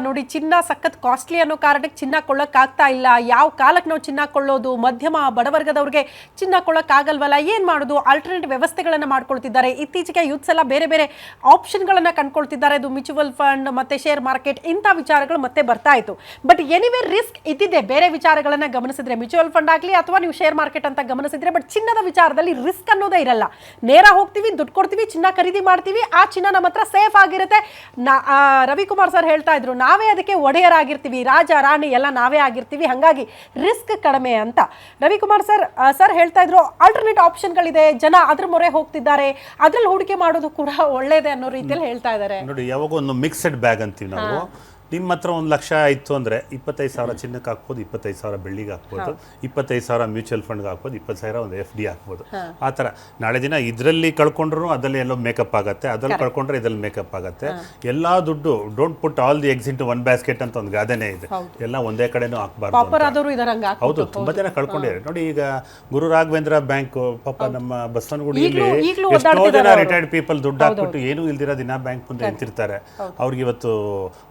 ನೋಡಿ ಚಿನ್ನ ಸಖತ್ ಕಾಸ್ಟ್ಲಿ ಅನ್ನೋ ಕಾರಣಕ್ಕೆ ಚಿನ್ನ ಕೊಳ್ಳಕ್ಕಾಗ್ತಾ ಇಲ್ಲ. ಯಾವ ಕಾಲಕ್ಕೆ ನಾವು ಚಿನ್ನ ಕೊಳ್ಳೋದು? ಮಧ್ಯಮ ಬಡವರ್ಗದವ್ರಿಗೆ ಚಿನ್ನ ಕೊಳ್ಳಕ್ಕಾಗಲ್ವಲ್ಲ, ಏನು ಮಾಡೋದು? ಆಲ್ಟರ್ನೇಟಿವ್ ವ್ಯವಸ್ಥೆಗಳನ್ನು ಮಾಡ್ಕೊಳ್ತಿದ್ದಾರೆ. ಇತ್ತೀಚೆಗೆ ಯೂತ್ಸ್ ಎಲ್ಲ ಬೇರೆ ಬೇರೆ ಆಪ್ಷನ್ಗಳನ್ನು ಕಂಡುಕೊಳ್ತಿದ್ದಾರೆ. ಅದು ಮ್ಯೂಚುವಲ್ ಫಂಡ್ ಮತ್ತು ಶೇರ್ ಮಾರ್ಕೆಟ್ ಇಂಥ ವಿಚಾರಗಳು ಮತ್ತೆ ಬರ್ತಾ ಇತ್ತು. ಬಟ್ ಎನಿವೇ ರಿಸ್ಕ್ ಇದ್ದಿದೆ. ಬೇರೆ ವಿಚಾರಗಳನ್ನು ಗಮನಿಸಿದ್ರೆ ಮ್ಯೂಚುವಲ್ ಫಂಡ್ ಆಗಲಿ ಅಥವಾ ನೀವು ಶೇರ್ ಮಾರ್ಕೆಟ್ ಅಂತ ಗಮನಿಸಿದ್ರೆ, ಬಟ್ ಚಿನ್ನದ ವಿಚಾರದಲ್ಲಿ ರಿಸ್ಕ್ ಅನ್ನೋದೇ ಇರಲ್ಲ. ನೇರ ಹೋಗ್ತೀವಿ, ದುಡ್ಡು ಕೊಡ್ತೀವಿ, ಚಿನ್ನ ಖರೀದಿ ಮಾಡ್ತೀವಿ, ಆ ಚಿನ್ನ ನಮ್ಮ ಹತ್ರ ಸೇಫ್ ಆಗಿರುತ್ತೆ. ರವಿಕುಮಾರ್ ಸರ್ ಹೇಳ್ತಾ ಇದ್ರು, ನಾವೇ ಅದಕ್ಕೆ ಒಡೆಯರಾಗಿರ್ತೀವಿ, ರಾಜ ರಾಣಿ ಎಲ್ಲ ನಾವೇ ಆಗಿರ್ತೀವಿ, ಹಾಗಾಗಿ ರಿಸ್ಕ್ ಕಡಿಮೆ ಅಂತ. ರವಿಕುಮಾರ್ ಸರ್ ಹೇಳ್ತಾ ಇದ್ರು, ಆಲ್ಟರ್ನೇಟ್ ಆಪ್ಷನ್ಗಳಿದೆ, ಜನ ಅದ್ರ ಮೊರೆ ಹೋಗ್ತಿದ್ದಾರೆ, ಅದ್ರಲ್ಲಿ ಹೂಡಿಕೆ ಮಾಡೋದು ಕೂಡ ಒಳ್ಳೇದೇ ಅನ್ನೋ ರೀತಿಯಲ್ಲಿ ಹೇಳ್ತಾ ಇದ್ದಾರೆ. ನೋಡಿ, ಯಾವಾಗ ಒಂದು ಮಿಕ್ಸೆಡ್ ಬ್ಯಾಗ್ ಅಂತೀವಿ ನಾವು. ನಿಮ್ಮ ಹತ್ರ 1 ಲಕ್ಷ ಆಯಿತು ಅಂದರೆ 25,000 ಚಿನ್ನಕ್ಕೆ ಹಾಕ್ಬೋದು, 25,000 ಬೆಳ್ಳಿಗೆ ಹಾಕ್ಬೋದು, 25,000 ಮ್ಯೂಚುವಲ್ ಫಂಡ್ಗೆ ಹಾಕ್ಬೋದು, 20,000 ಒಂದು FD ಹಾಕ್ಬೋದು. ಆ ಥರ ನಾಳೆ ದಿನ ಇದರಲ್ಲಿ ಕಳ್ಕೊಂಡ್ರು ಅದರಲ್ಲಿ ಎಲ್ಲೋ ಮೇಕಪ್ ಆಗುತ್ತೆ, ಅದರಲ್ಲಿ ಕಳ್ಕೊಂಡ್ರೆ ಇದರಲ್ಲಿ ಮೇಕಪ್ ಆಗುತ್ತೆ. ಎಲ್ಲ ದುಡ್ಡು don't put all the eggs into one basket ಅಂತ ಒಂದು ಗಾದೆನೇ ಇದೆ. ಎಲ್ಲ ಒಂದೇ ಕಡೆನೂ ಹಾಕ್ಬಾರ್ದು. ಹೌದು, ತುಂಬ ಜನ ಕಳ್ಕೊಂಡಿದ್ದಾರೆ. ನೋಡಿ, ಈಗ ಗುರು ರಾಘವೇಂದ್ರ ಬ್ಯಾಂಕ್, ಪಾಪ ನಮ್ಮ ಬಸವನಗುಡಿಯಲ್ಲಿ ಎಷ್ಟೋ ಜನ ರಿಟೈರ್ಡ್ ಪೀಪಲ್ ದುಡ್ಡು ಹಾಕ್ಬಿಟ್ಟು ಏನೂ ಇಲ್ದಿರೋ ದಿನ ಬ್ಯಾಂಕ್ ಮುಂದೆ ನಿಂತಿರ್ತಾರೆ. ಅವ್ರಿಗೆ ಇವತ್ತು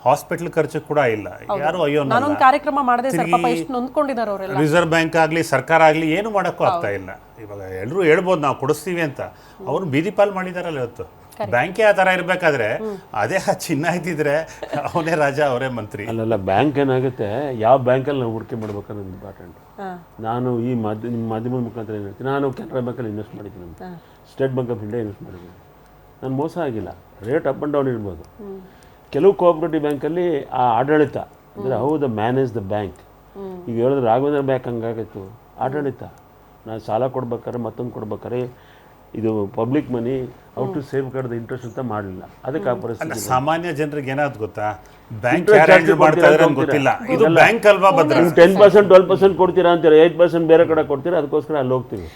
ಹಾಸ್ಪಿಟಲ್ ಖರ್ಚು ಕೂಡ ಇಲ್ಲ. ಯಾರು ಅಯ್ಯೋ ರಿಸರ್ವ್ ಬ್ಯಾಂಕ್ ಆಗಲಿ ಸರ್ಕಾರ ಆಗಲಿ ಏನು ಮಾಡೋಕ್ಕೂ ಆಗ್ತಾ ಇಲ್ಲ. ಇವಾಗ ಎಲ್ಲರೂ ಹೇಳ್ಬೋದು ನಾವು ಕೊಡಿಸ್ತೀವಿ ಅಂತ, ಅವ್ರು ಬೀದಿ ಪಾಲ್ ಮಾಡಿದಾರಲ್ಲ ಇವತ್ತು. ಬ್ಯಾಂಕೇ ಆ ಥರ ಇರಬೇಕಾದ್ರೆ ಅದೇ ಚಿನ್ನ ಇದ್ದಿದ್ರೆ ಅವನೇ ರಾಜ ಅವರೇ ಮಂತ್ರಿ. ಅಲ್ಲ, ಬ್ಯಾಂಕ್ ಏನಾಗುತ್ತೆ, ಯಾವ ಬ್ಯಾಂಕಲ್ಲಿ ನಾವು ಹೂಡಿಕೆ ಮಾಡ್ಬೇಕನ್ನೋದು ಇಂಪಾರ್ಟೆಂಟ್. ನಾನು ಈ ಮಾಧ್ಯಮದ ಮುಖಾಂತರ ಏನು ಹೇಳ್ತೀನಿ, ನಾನು ಕೆನರಾ ಬ್ಯಾಂಕಲ್ಲಿ ಇನ್ವೆಸ್ಟ್ ಮಾಡಿದ್ದೀನಿ ಅಂತ, state bank of India invest ಮಾಡಿದ್ದೀನಿ. ನಾನು ಮೋಸ ಆಗಿಲ್ಲ. ರೇಟ್ ಅಪ್ ಆ್ಯಂಡ್ ಡೌನ್ ಇರ್ಬೋದು. ಕೆಲವು ಕೋಆಪರೇಟಿವ್ ಬ್ಯಾಂಕಲ್ಲಿ ಆ ಆಡಳಿತ ಅಂದರೆ how the manage the bank. ಈಗ ಹೇಳಿದ್ರೆ ರಾಘವೇಂದ್ರ ಬ್ಯಾಂಕ್ ಹಂಗಾಗಿತ್ತು. ಆಡಳಿತ, ನಾನು ಸಾಲ ಕೊಡ್ಬೇಕಾದ್ರೆ ಮತ್ತೊಂದು ಕೊಡ್ಬೇಕಾದ್ರೆ ಇದು public money, how to safeguard the interest ಅಂತ ಮಾಡಲಿಲ್ಲ. ಅದಕ್ಕೆ ಆ ಪರಿಸ್ಥಿತಿ ಸಾಮಾನ್ಯ ಜನರಿಗೆ ಏನಾದ್ರು ಗೊತ್ತಾ, ಬ್ಯಾಂಕ್ ಗೊತ್ತಿಲ್ಲ, ಇದು ಬ್ಯಾಂಕ್ ಅಲ್ವಾ, 10% 12% ಕೊಡ್ತೀರಾ ಅಂತೀರಾ, 8% ಬೇರೆ ಕಡೆ ಕೊಡ್ತೀರಾ, ಅದಕ್ಕೋಸ್ಕರ ಅಲ್ಲಿ ಹೋಗ್ತೀವಿ.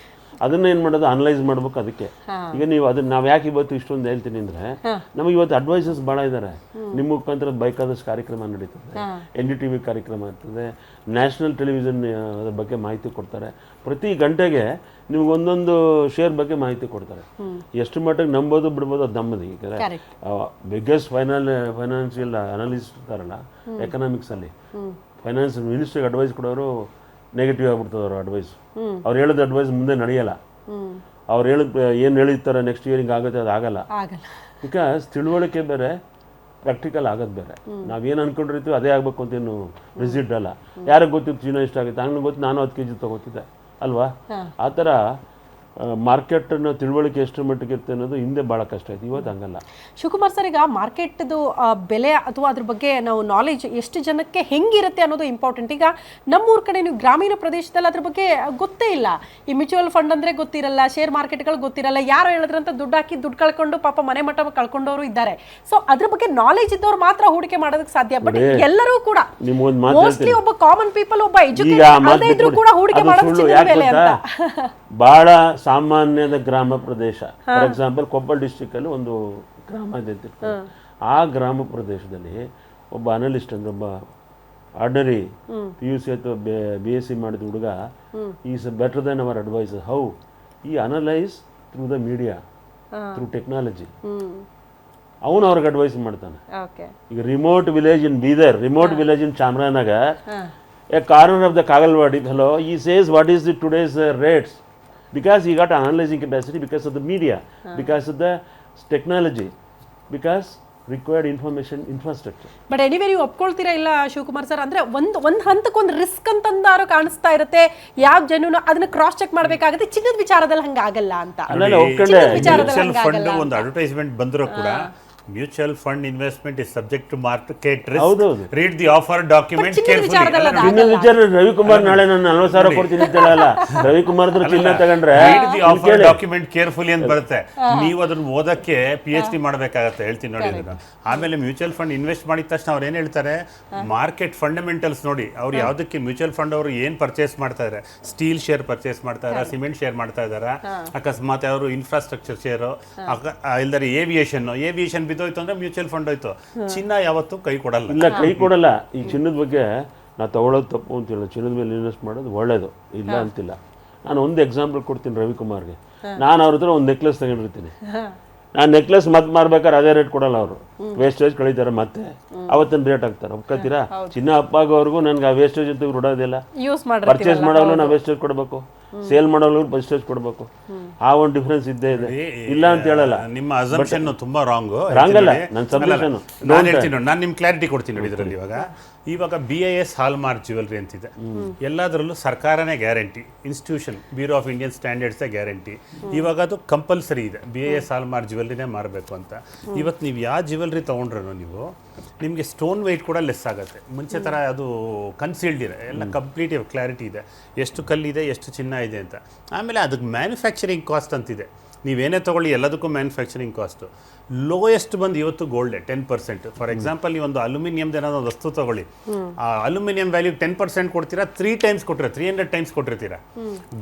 ಅದನ್ನ ಏನು ಮಾಡೋದು, ಅನಲೈಸ್ ಮಾಡ್ಬೇಕು. ಅದಕ್ಕೆ ಈಗ ನೀವು ಅದನ್ನ ನಾವು ಯಾಕೆ ಇವತ್ತು ಇಷ್ಟೊಂದು ಹೇಳ್ತೀನಿ ಅಂದರೆ, ನಮಗೆ ಇವತ್ತು ಅಡ್ವೈಸರ್ಸ್ ಭಾಳ ಇದ್ದಾರೆ. ನಿಮ್ಮ ಮುಖಾಂತರ ಬೇಕಾದಷ್ಟು ಕಾರ್ಯಕ್ರಮ ನಡೀತದೆ, NDTV ಕಾರ್ಯಕ್ರಮ ಇರ್ತದೆ, ನ್ಯಾಷನಲ್ ಟೆಲಿವಿಷನ್ ಅದ್ರ ಬಗ್ಗೆ ಮಾಹಿತಿ ಕೊಡ್ತಾರೆ. ಪ್ರತಿ ಗಂಟೆಗೆ ನಿಮ್ಗೆ ಒಂದೊಂದು ಶೇರ್ ಬಗ್ಗೆ ಮಾಹಿತಿ ಕೊಡ್ತಾರೆ. ಎಷ್ಟು ಮಟ್ಟಿಗೆ ನಂಬೋದು ಬಿಡ್ಬೋದು ಅದು ನಮ್ಮದು. ಈಗ ಬಿಗ್ಗೆಸ್ಟ್ ಫೈನಾನ್ಷಿಯಲ್ ಅನಾಲಿಸ್ಟ್ ಇರ್ತಾರಲ್ಲ ಎಕನಾಮಿಕ್ಸಲ್ಲಿ, ಫೈನಾನ್ಸ್ ಮಿನಿಸ್ಟ್ರಿಗೆ ಅಡ್ವೈಸ್ ಕೊಡೋರು ನೆಗೆಟಿವ್ ಆಗ್ಬಿಡ್ತದೆ ಅವ್ರ ಅಡ್ವೈಸ್. ಅವ್ರು ಹೇಳಿದ ಅಡ್ವೈಸ್ ಮುಂದೆ ನಡೆಯಲ್ಲ. ಅವ್ರು ಏನು ಹೇಳಿರ್ತಾರೆ ನೆಕ್ಸ್ಟ್ ಇಯರ್ ಹಿಂಗೆ ಆಗುತ್ತೆ, ಅದು ಆಗಲ್ಲ. ಬಿಕಾಸ್ ತಿಳುವಳಿಕೆ ಬೇರೆ, ಪ್ರಾಕ್ಟಿಕಲ್ ಆಗೋದು ಬೇರೆ. ನಾವೇನು ಅನ್ಕೊಂಡಿರ್ತೀವಿ ಅದೇ ಆಗಬೇಕು ಅಂತೇನು ರಿಸಿಡ್ ಅಲ್ಲ. ಯಾರಿಗೆ ಗೊತ್ತಿತ್ತು ಚಿನ್ನ ಇಷ್ಟ ಆಗುತ್ತೆ, ಹಂಗೆ ಗೊತ್ತು ನಾನು 10 kg ತೊಗೋತಿದ್ದೆ ಅಲ್ವಾ. ಆ ಥರ ಮಾರ್ಕೆಟನ್ನು ತಿಳುವಳಿಕೆ ಎಷ್ಟು ಮಟ್ಟಿಗೆ ಇರುತ್ತೆ ಅನ್ನೋದು ಹಿಂದೆ ಭಾಳ ಕಷ್ಟ ಆಯ್ತು, ಇವತ್ತು ಹಂಗಲ್ಲ. ಶಿವಕುಮಾರ್ ಸರ್, ಈಗ ಮಾರ್ಕೆಟ್ದು ಬೆಲೆ ಅಥವಾ ಅದ್ರ ಬಗ್ಗೆ ನಾವು ನಾಲೆಜ್ ಎಷ್ಟು ಜನಕ್ಕೆ ಹೆಂಗಿರುತ್ತೆ ಅನ್ನೋದು ಇಂಪಾರ್ಟೆಂಟ್. ಈಗ ನಮ್ಮೂರ ಕಡೆ ನೀವು ಗ್ರಾಮೀಣ ಪ್ರದೇಶದಲ್ಲಿ ಅದ್ರ ಬಗ್ಗೆ ಗೊತ್ತೇ ಇಲ್ಲ. ಈ ಮ್ಯೂಚುವಲ್ ಫಂಡ್ ಅಂದರೆ ಗೊತ್ತಿರಲ್ಲ, ಶೇರ್ ಮಾರ್ಕೆಟ್ಗಳು ಗೊತ್ತಿರಲ್ಲ. ಯಾರೋ ಹೇಳಿದ್ರಂತ ದುಡ್ಡು ಹಾಕಿ ದುಡ್ಡು ಕಳ್ಕೊಂಡು ಪಾಪ ಮನೆ ಮಟ್ಟ ಕಳ್ಕೊಂಡವರು ಇದ್ದಾರೆ. ಸೊ ಅದ್ರ ಬಗ್ಗೆ ನಾಲೆಜ್ ಇದ್ದವ್ರು ಮಾತ್ರ ಹೂಡಿಕೆ ಮಾಡೋದಕ್ಕೆ ಸಾಧ್ಯ. ಬಟ್ ಎಲ್ಲರೂ ಕೂಡ ಮೋಸ್ಟ್ಲಿ ಒಬ್ಬ ಕಾಮನ್ ಪೀಪಲ್, ಒಬ್ಬ ಎಜುಕೇಟೆಡ್ ಇದ್ರೂ ಕೂಡ ಹೂಡಿಕೆ ಮಾಡೋದು ಚಿನ್ನದ ಬೆಲೆ ಅಂತ. ಬಹಳ ಸಾಮಾನ್ಯದ ಗ್ರಾಮ ಪ್ರದೇಶ. ಫಾರ್ ಎಕ್ಸಾಂಪಲ್ ಕೊಪ್ಪಳ ಡಿಸ್ಟ್ರಿಕ್ಟಲ್ಲಿ ಒಂದು ಗ್ರಾಮ ಇದೆ ಅಂತ. ಆ ಗ್ರಾಮ ಪ್ರದೇಶದಲ್ಲಿ ಒಬ್ಬ ಅನಲಿಸ್ಟ್ ಅಂದ್ರೆ ಒಬ್ಬ ಆರ್ಡಿನರಿ PUC ಅಥವಾ BSc ಮಾಡಿದ ಹುಡುಗ is better than our adviser. How he analyse through the media, through technology. ಅವನು ಅವ್ರಿಗೆ ಅಡ್ವೈಸ್ ಮಾಡ್ತಾನೆ. ಈಗ remote village in Bidar, remote village in Chamarajanagar, a corner of the Kagalwadi fellow, he says what is the today's rates, because he got analyzing capacity, because of the media, because of the technology, because required information infrastructure. But anyway ನೀವು ಒಪ್ಕೊಳ್ತೀರಾ ಇಲ್ಲ Shivakumar sir? ಅಂದ್ರೆ ಒಂದು ಹಂತಕ್ಕೊಂದು risk ಅಂತಂದಾರು ಕಾಣಿಸ್ತಾ ಇರುತ್ತೆ. ಯಾವ ಜನನು ಅದನ್ನ cross check ಮಾಡಬೇಕಾಗುತ್ತೆ. ಚಿನ್ನದ ವಿಚಾರದಲ್ಲಿ ಹಂಗಾಗಲ್ಲ ಅಂತ. ಫಂಡ್ ಒಂದು ಅಡ್ವರ್ಟೈಸ್ಮೆಂಟ್ ಬಂದರೂ ಕೂಡ mutual fund investment is subject to market risk. Read the offer document carefully. Ravikumar ನಾಳೆ ನಾನು 40,000 ಕೊಡ್ತೀನಿ ಅಂತ ಹೇಳಲ್ಲ. ರವಿಕುಮಾರ್ ಚಿನ್ನ ತಗೊಂಡ್ರೆ read the offer document carefully ಅಂತ ಬರುತ್ತೆ. ನೀವು ಅದನ್ನ ಓದಕ್ಕೆ PhD ಮಾಡಬೇಕಾಗತ್ತೆ. ಹೇಳ್ತೀನಿ ನೋಡಿ ಅದನ್ನ. ಆಮೇಲೆ ಮ್ಯೂಚುವಲ್ ಫಂಡ್ ಇನ್ವೆಸ್ಟ್ ಮಾಡಿದ ತಕ್ಷಣ ಅವ್ರು ಏನು ಹೇಳ್ತಾರೆ, ಮಾರ್ಕೆಟ್ ಫಂಡಮೆಂಟಲ್ಸ್ ನೋಡಿ. ಅವ್ರು ಯಾವುದಕ್ಕೆ ಮ್ಯೂಚುವಲ್ ಫಂಡ್ ಅವರು ಏನು ಪರ್ಚೇಸ್ ಮಾಡ್ತಾ ಇದ್ದಾರೆ, ಸ್ಟೀಲ್ ಶೇರ್ ಪರ್ಚೇಸ್ ಮಾಡ್ತಾ ಇದ್ದಾರೆ, ಸಿಮೆಂಟ್ ಶೇರ್ ಮಾಡ್ತಾ ಇದ್ದಾರೆ, ಅಕಸ್ಮಾತ್ ಅವರು ಇನ್ಫ್ರಾಸ್ಟ್ರಕ್ಚರ್ ಶೇರು, ಇಲ್ದರೆ ಏವಿಯೇಷನ್ ಬಿದ್ದೋಯ್ತು ಅಂದ್ರೆ ಮ್ಯೂಚುವಲ್ ಫಂಡ್ ಹೋಯ್ತು. ಚಿನ್ನ ಯಾವತ್ತೂ ಕೈ ಕೊಡಲ್ಲ. ಇಲ್ಲ, ಕೈ ಕೊಡಲ್ಲ. ಈ ಚಿನ್ನದ ಬಗ್ಗೆ ನಾವು ತಗೊಳ್ಳೋದು ತಪ್ಪು ಅಂತ ಹೇಳಿ, ಚಿನ್ನದ ಮೇಲೆ ಇನ್ವೆಸ್ಟ್ ಮಾಡೋದು ಒಳ್ಳೇದು, ಇಲ್ಲ ಅಂತಿಲ್ಲ. ನಾನು ಒಂದು ಎಕ್ಸಾಂಪಲ್ ಕೊಡ್ತೀನಿ ರವಿಕುಮಾರ್ಗೆ. ನಾನು ಅವ್ರ ಹತ್ರ ಒಂದು ನೆಕ್ಲೆಸ್ ತಗೊಂಡಿರ್ತೀನಿ. ನಾನು ನೆಕ್ಲೆಸ್ ಮತ್ತೆ ಮಾರ್ಬೇಕಾದ್ರೆ ಅದೇ ರೇಟ್ ಕೊಡಲ್ಲ ಅವರು, ವೇಸ್ಟೇಜ್ ಕಳೀತಾರೆ ಮತ್ತೆ ಅವತ್ತಿನ ರೇಟ್ ಹಾಕ್ತಾರೆ. ಒಪ್ಕೊತೀರಾ? ಚಿನ್ನ ಅಪ್ಪಾಗೋವರೆಗೂ ನನಗೆ ಆ ವೇಸ್ಟೇಜ್ ಅಂತ ಬಿಡೋದಿಲ್ಲ. ಯೂಸ್ ಪರ್ಚೇಸ್ ಮಾಡೋರು ನಾವು ವೇಸ್ಟೇಜ್ ಕೊಡಬೇಕು, ಸೇಲ್ ಮಾಡೋರು ವೇಸ್ಟೇಜ್ ಕೊಡಬೇಕು. ಆ ಒಂದು ಡಿಫ್ರೆನ್ಸ್ ಇದ್ದೇ ಇದೆ, ಇಲ್ಲ ಅಂತ ಹೇಳಲ್ಲ. ನಿಮ್ಮ ಅಸಂಪ್ಷನ್ ತುಂಬಾ ರಾಂಗ್. ರಾಂಗ್ ಅಲ್ಲ, ನನ್ನ ಸಬ್ಮಿಷನ್ ನಾನು ಹೇಳ್ತೀನಿ ನೋಡಿ, ನಾನು ನಿಮ್ಗೆ ಕ್ಲಾರಿಟಿ ಕೊಡ್ತೀನಿ ನೋಡಿ ಇದರಲ್ಲಿ. ಇವಾಗ BIS ಹಾಲ್ಮಾರ್ಕ್ ಜ್ಯುವೆಲ್ರಿ ಅಂತಿದೆ, ಎಲ್ಲದರಲ್ಲೂ ಸರ್ಕಾರನೇ guarantee, institution bureau of Indian ಸ್ಟ್ಯಾಂಡರ್ಡ್ಸೇ ಗ್ಯಾರಂಟಿ. ಇವಾಗ ಅದು ಕಂಪಲ್ಸರಿ ಇದೆ, BIS ಹಾಲ್ಮಾರ್ಕ್ ಜ್ಯುವೆಲ್ರಿನೇ ಮಾರಬೇಕು ಅಂತ. ಇವತ್ತು ನೀವು ಯಾವ ಜ್ಯುವೆಲ್ರಿ ತೊಗೊಂಡ್ರೂ ನೀವು ನಿಮಗೆ ಸ್ಟೋನ್ ವೆಯ್ಟ್ ಕೂಡ ಲೆಸ್ ಆಗುತ್ತೆ. ಮುಂಚೆ ಥರ ಅದು ಕನ್ಸೀಲ್ಡ್ ಇದೆ, ಎಲ್ಲ ಕಂಪ್ಲೀಟ್ ಕ್ಲಾರಿಟಿ ಇದೆ, ಎಷ್ಟು ಕಲ್ಲಿದೆ ಎಷ್ಟು ಚಿನ್ನ ಇದೆ ಅಂತ. ಆಮೇಲೆ ಅದಕ್ಕೆ ಮ್ಯಾನುಫ್ಯಾಕ್ಚರಿಂಗ್ ಕಾಸ್ಟ್ ಅಂತಿದೆ. ನೀವೇನೇ ತೊಗೊಳ್ಳಿ ಎಲ್ಲದಕ್ಕೂ ಮ್ಯಾನುಫ್ಯಾಕ್ಚರಿಂಗ್ ಕಾಸ್ಟು ಲೋಯೆಸ್ಟ್ ಬಂದು ಇವತ್ತು ಗೋಲ್ಡೆ 10%. ಫಾರ್ ಎಕ್ಸಾಂಪಲ್ ನೀವೊಂದು ಅಲ್ಯೂಮಿನಿಯಮ್ದು ಏನಾದ್ರು ಒಂದು ವಸ್ತು ತೊಗೊಳ್ಳಿ, ಆ ಅಲ್ಯೂಮಿನಿಯಂ ವ್ಯಾಲ್ಯೂ 10% ಕೊಡ್ತೀರಾ, 3 ಟೈಮ್ಸ್ ಕೊಟ್ಟಿರ 300 ಟೈಮ್ಸ್ ಕೊಟ್ಟಿರ್ತೀರಾ.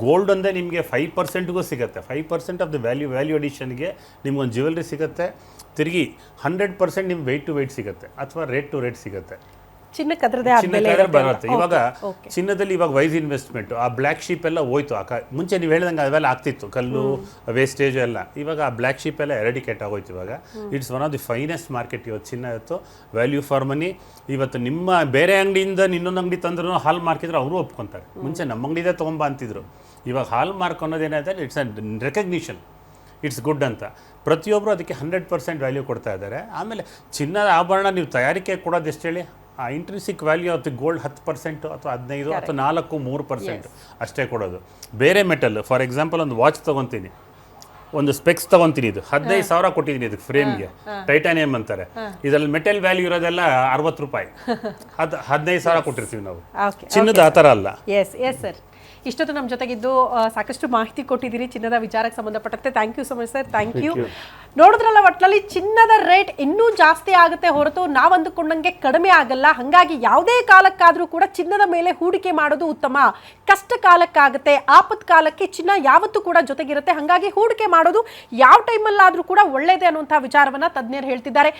ಗೋಲ್ಡ್ ಒಂದೇ ನಿಮಗೆ 5%ಗೂ ಸಿಗುತ್ತೆ. 5% ಆಫ್ ದ ವ್ಯಾಲ್ಯೂ ಅಡಿಷನ್ಗೆ ನಿಮ್ಗೊಂದು ಜ್ಯುವೆಲ್ರಿ ಸಿಗುತ್ತೆ. ತಿರುಗಿ 100% ನಿಮ್ಮ ವೆಯ್ಟ್ ಟು ವೆಯ್ಟ್ ಸಿಗುತ್ತೆ, ಅಥವಾ ರೇಟ್ ಟು ರೇಟ್ ಸಿಗುತ್ತೆ. ಚಿನ್ನಕ್ಕೆ ಅದರದೇ ಆದ ಬೆಲೆ ಬರುತ್ತೆ. ಇವಾಗ ಚಿನ್ನದಲ್ಲಿ ಇವಾಗ ವೈಸ್ ಇನ್ವೆಸ್ಟ್ಮೆಂಟ್, ಆ ಬ್ಲ್ಯಾಕ್ ಶೀಪ್ ಎಲ್ಲ ಹೋಯ್ತು. ಮುಂಚೆ ನೀವು ಹೇಳ್ದಂಗೆ ಅವೆಲ್ಲ ಆಗ್ತಿತ್ತು, ಕಲ್ಲು ವೇಸ್ಟೇಜ್ ಎಲ್ಲ. ಇವಾಗ ಆ ಬ್ಲ್ಯಾಕ್ ಶೀಪ್ ಎಲ್ಲ ಎರಡಿಕೇಟ್ ಆಗೋಯ್ತು. ಇವಾಗ it's one of the finest market ಇವತ್ತು ಚಿನ್ನ. ಇವತ್ತು ವ್ಯಾಲ್ಯೂ ಫಾರ್ ಮನಿ. ಇವತ್ತು ನಿಮ್ಮ ಬೇರೆ ಅಂಗಡಿಯಿಂದ ಇನ್ನೊಂದು ಅಂಗಡಿ ತಂದ್ರೂ ಹಾಲ್ ಮಾರ್ಕಿದ್ರೆ ಅವರು ಒಪ್ಕೊತಾರೆ. ಮುಂಚೆ ನಮ್ಮ ಅಂಗಡಿದೇ ತೊಗೊಂಬ ಅಂತಿದ್ರು. ಇವಾಗ ಹಾಲ್ ಮಾರ್ಕ್ ಅನ್ನೋದೇನಾಯ್ತು, it's a recognition, it's good ಅಂತ. ಪ್ರತಿಯೊಬ್ಬರು ಅದಕ್ಕೆ 100% ವ್ಯಾಲ್ಯೂ ಕೊಡ್ತಾ ಇದ್ದಾರೆ. ಆಮೇಲೆ ಚಿನ್ನದ ಆಭರಣ ನೀವು ತಯಾರಿಕೆ ಕೊಡೋದು ಎಷ್ಟು ಹೇಳಿ, ಆ intrinsic value of the gold 10% ಅಥವಾ 15 ಅಥವಾ 4-3% ಅಷ್ಟೇ ಕೊಡೋದು. ಬೇರೆ ಮೆಟಲ್, ಫಾರ್ ಎಕ್ಸಾಂಪಲ್ ಒಂದು ವಾಚ್ ತೊಗೊತೀನಿ, ಒಂದು ಸ್ಪೆಕ್ಸ್ ತೊಗೊತೀನಿ, ಇದು 15,000 ಕೊಟ್ಟಿದ್ದೀನಿ ಇದಕ್ಕೆ ಫ್ರೇಮ್ಗೆ, ಟೈಟಾನಿಯಂ ಅಂತಾರೆ. ಇದರಲ್ಲಿ ಮೆಟಲ್ ವ್ಯಾಲ್ಯೂ ಇರೋದೆಲ್ಲ 60 ರೂಪಾಯಿ, ಅದು 15,000 ಕೊಟ್ಟಿರ್ತೀವಿ ನಾವು. ಚಿನ್ನದ ಆ ಥರ ಅಲ್ಲ. ಎಸ್ ಸರ್, ಇಷ್ಟೊತ್ತು ನಮ್ಮ ಜೊತೆಗಿದ್ದು ಸಾಕಷ್ಟು ಮಾಹಿತಿ ಕೊಟ್ಟಿದ್ದೀರಿ ಚಿನ್ನದ ವಿಚಾರಕ್ಕೆ ಸಂಬಂಧಪಟ್ಟಂತೆ. Thank you so much sir, thank you. ನೋಡಿದ್ರಲ್ಲ, ಒಟ್ಟಿನಲ್ಲಿ ಚಿನ್ನದ ರೇಟ್ ಇನ್ನೂ ಜಾಸ್ತಿ ಆಗುತ್ತೆ ಹೊರತು ನಾವು ಅಂದುಕೊಂಡಂಗೆ ಕಡಿಮೆ ಆಗಲ್ಲ. ಹಾಗಾಗಿ ಯಾವುದೇ ಕಾಲಕ್ಕಾದರೂ ಕೂಡ ಚಿನ್ನದ ಮೇಲೆ ಹೂಡಿಕೆ ಮಾಡೋದು ಉತ್ತಮ. ಕಷ್ಟ ಕಾಲಕ್ಕಾಗುತ್ತೆ, ಆಪತ್ ಕಾಲಕ್ಕೆ ಚಿನ್ನ ಯಾವತ್ತೂ ಕೂಡ ಜೊತೆಗಿರುತ್ತೆ. ಹಾಗಾಗಿ ಹೂಡಿಕೆ ಮಾಡೋದು ಯಾವ ಟೈಮಲ್ಲಾದರೂ ಕೂಡ ಒಳ್ಳೆಯದೇ ಅನ್ನುವಂಥ ವಿಚಾರವನ್ನು ತಜ್ಞರು ಹೇಳ್ತಿದ್ದಾರೆ.